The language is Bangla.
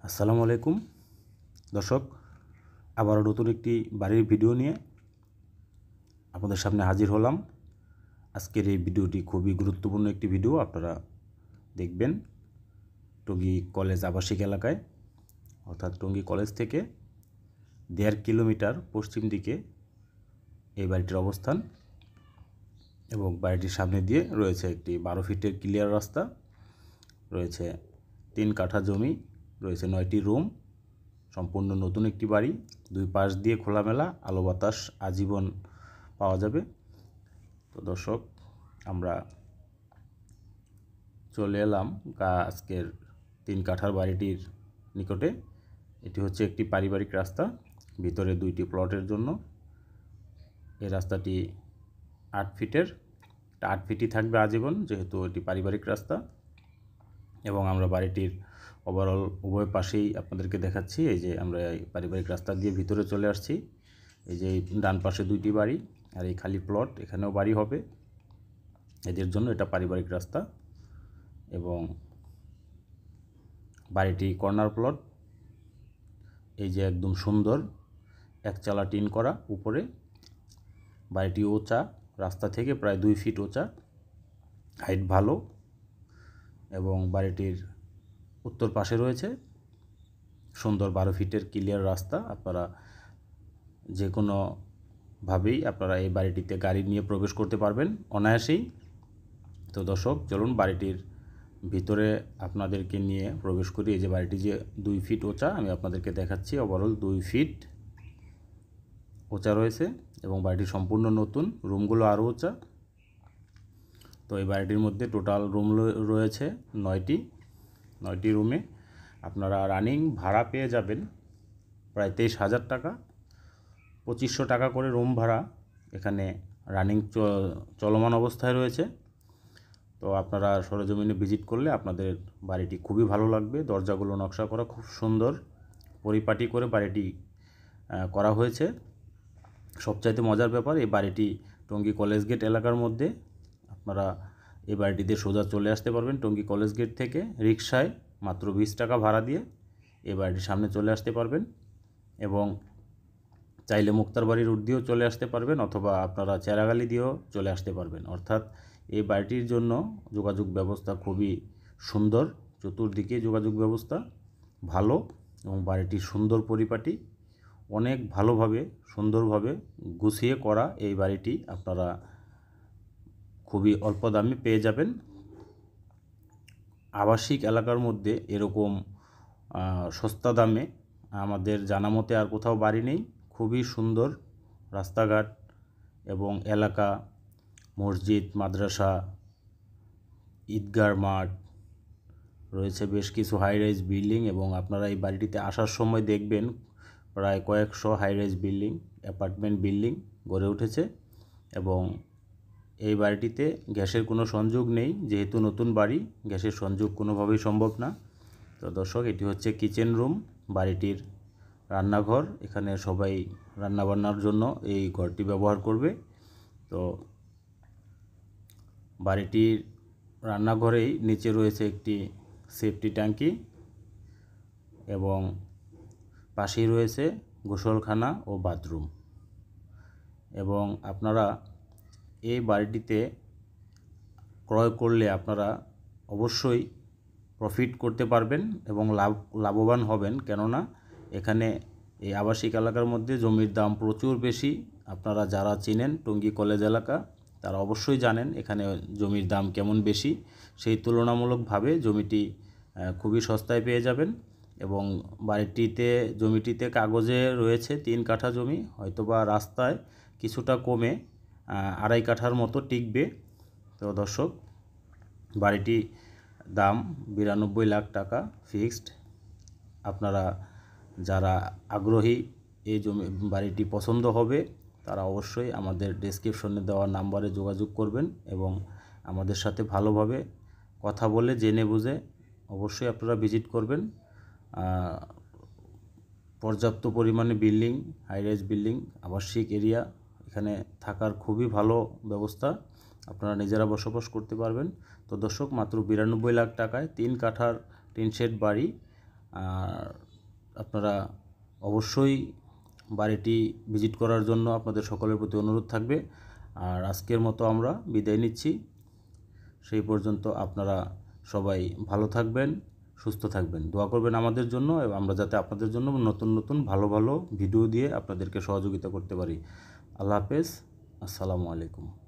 আসসালামু আলাইকুম দর্শক, আবারও নতুন একটি বাড়ির ভিডিও নিয়ে আপনাদের সামনে হাজির হলাম। আজকের এই ভিডিওটি খুবই গুরুত্বপূর্ণ একটি ভিডিও আপনারা দেখবেন। টঙ্গী কলেজ আবাসিক এলাকায়, অর্থাৎ টঙ্গী কলেজ থেকে 1.5 কিলোমিটার পশ্চিম দিকে এই বাড়িটির অবস্থান এবং বাড়িটির সামনে দিয়ে রয়েছে একটি 12 ফিটের ক্লিয়ার রাস্তা, রয়েছে 3 কাঠা জমি, রয়েছে 9টি রুম। সম্পূর্ণ নতুন একটি বাড়ি, দুই পাশ দিয়ে খোলামেলা আলো বাতাস আজীবন পাওয়া যাবে। তো দর্শক, আমরা চলে এলাম আজকের 3 কাঠার বাড়িটির নিকটে। এটি হচ্ছে একটি পারিবারিক রাস্তা, ভিতরে 2টি প্লটের জন্য। এই রাস্তাটি 8 ফিটের, 8 ফিটই থাকবে আজীবন, যেহেতু এটি পারিবারিক রাস্তা। এবং আমরা বাড়িটির ওভারঅল উভয় পাশেই আপনাদেরকে দেখাচ্ছি। এই যে আমরা এই পারিবারিক রাস্তা দিয়ে ভিতরে চলে আসছি। এই যে ডান পাশে 2টি বাড়ি আর এই খালি প্লট, এখানেও বাড়ি হবে। এদের জন্য এটা পারিবারিক রাস্তা এবং বাড়িটি কর্নার প্লট। এই যে একদম সুন্দর একচালা টিন করা উপরে। বাড়িটি উঁচা, রাস্তা থেকে প্রায় 2 ফিট উঁচা, হাইট ভালো। এবং বাড়িটির উত্তর পাশে রয়েছে সুন্দর 12 ফিটের ক্লিয়ার রাস্তা। আপনারা যে কোনোভাবেই আপনারা এই বাড়িটিতে গাড়ি নিয়ে প্রবেশ করতে পারবেন অনায়াসেই। তো দর্শক, চলুন বাড়িটির ভিতরে আপনাদেরকে নিয়ে প্রবেশ করি। এই যে বাড়িটি যে 2 ফিট উঁচা, আমি আপনাদেরকে দেখাচ্ছি। ওভারঅল 2 ফিট উঁচা রয়েছে এবং বাড়িটি সম্পূর্ণ নতুন, রুমগুলো আরও উঁচা। তো এই বাড়িটির মধ্যে টোটাল রুম রয়েছে 9টি রুমে আপনারা রানিং ভাড়া পেয়ে যাবেন প্রায় 23,000 টাকা। 2500 টাকা করে রুম ভাড়া এখানে রানিং চলমান অবস্থায় রয়েছে। তো আপনারা সরেজমিনে ভিজিট করলে আপনাদের বাড়িটি খুবই ভালো লাগবে। দরজাগুলো নকশা করা খুব সুন্দর, পরিপাটি করে বাড়িটি করা হয়েছে। সবচাইতে মজার ব্যাপার, এই বাড়িটি টঙ্গী কলেজ গেট এলাকার মধ্যে। আপনারা এই বাড়িটিতে সোজা চলে আসতে পারবেন টঙ্গী কলেজ গেট থেকে রিকশায় মাত্র 20 টাকা ভাড়া দিয়ে এই বাড়িটির সামনে চলে আসতে পারবেন। এবং চাইলে মুক্তার বাড়ির রুট দিয়েও চলে আসতে পারবেন, অথবা আপনারা চেরাগালি দিয়েও চলে আসতে পারবেন। অর্থাৎ এই বাড়িটির জন্য যোগাযোগ ব্যবস্থা খুবই সুন্দর, চতুর্দিকে যোগাযোগ ব্যবস্থা ভালো এবং বাড়িটির সুন্দর পরিপাটি, অনেক ভালোভাবে সুন্দরভাবে গুছিয়ে করা এই বাড়িটি আপনারা খুবই অল্প দামে পেয়ে যাবেন। আবাসিক এলাকার মধ্যে এরকম সস্তা দামে আমাদের জানা মতে আর কোথাও বাড়ি নেই। খুবই সুন্দর রাস্তাঘাট এবং এলাকা, মসজিদ, মাদ্রাসা, ঈদগাহ মাঠ রয়েছে, বেশ কিছু হাই রাইজ বিল্ডিং। এবং আপনারা এই বাড়িটিতে আসার সময় দেখবেন প্রায় কয়েকশো high rise building, apartment building গড়ে উঠেছে। এবং এই বাড়িটিতে গ্যাসের কোনো সংযোগ নেই, যেহেতু নতুন বাড়ি গ্যাসের সংযোগ কোনোভাবেই সম্ভব না। তো দর্শক, এটি হচ্ছে কিচেন রুম, বাড়িটির রান্নাঘর। এখানে সবাই রান্নাবান্নার জন্য এই ঘরটি ব্যবহার করবে। তো বাড়িটির রান্নাঘরেই নিচে রয়েছে একটি সেফটি ট্যাঙ্কি এবং পাশেই রয়েছে গোসলখানা ও বাথরুম। এবং আপনারা এই বাড়িটিতে ক্রয় করলে আপনারা অবশ্যই প্রফিট করতে পারবেন এবং লাভবান হবেন, কেননা এখানে এই আবাসিক এলাকার মধ্যে জমির দাম প্রচুর বেশি। আপনারা যারা চেনেন টঙ্গী কলেজ এলাকা, তারা অবশ্যই জানেন এখানে জমির দাম কেমন বেশি। সেই তুলনামূলকভাবে জমিটি খুবই সস্তায় পেয়ে যাবেন। এবং জমিটিতে কাগজে রয়েছে 3 কাঠা জমি, হয়তোবা রাস্তায় কিছুটা কমে 2.5 কাঠার মতো টিকবে। তো দর্শক, বাড়িটি দাম 92 লাখ টাকা ফিক্সড। আপনারা যারা আগ্রহী এই বাড়িটি পছন্দ হবে, তারা অবশ্যই আমাদের ডেসক্রিপশনে দেওয়া নাম্বারে যোগাযোগ করবেন এবং আমাদের সাথে ভালোভাবে কথা বলে জেনে বুঝে অবশ্যই আপনারা ভিজিট করবেন। পর্যাপ্ত পরিমাণে বিল্ডিং, হাই রাইজ বিল্ডিং, আবাসিক এরিয়া, এখানে থাকার খুবই ভালো ব্যবস্থা, আপনারা নিজেরা বসবাস করতে পারবেন। তো দর্শক, মাত্র 92 লাখ টাকায় 3 কাঠার টিন শেড বাড়ি আর আপনারা অবশ্যই বাড়িটি ভিজিট করার জন্য আপনাদের সকলের প্রতি অনুরোধ থাকবে। আর আজকের মতো আমরা বিদায় নিচ্ছি। সেই পর্যন্ত আপনারা সবাই ভালো থাকবেন, সুস্থ থাকবেন, দোয়া করবেন আমাদের জন্য, এবং আমরা যাতে আপনাদের জন্য নতুন নতুন ভালো ভালো ভিডিও দিয়ে আপনাদেরকে সহযোগিতা করতে পারি। আল্লাহ হাফেজ, আসসালামু আলাইকুম।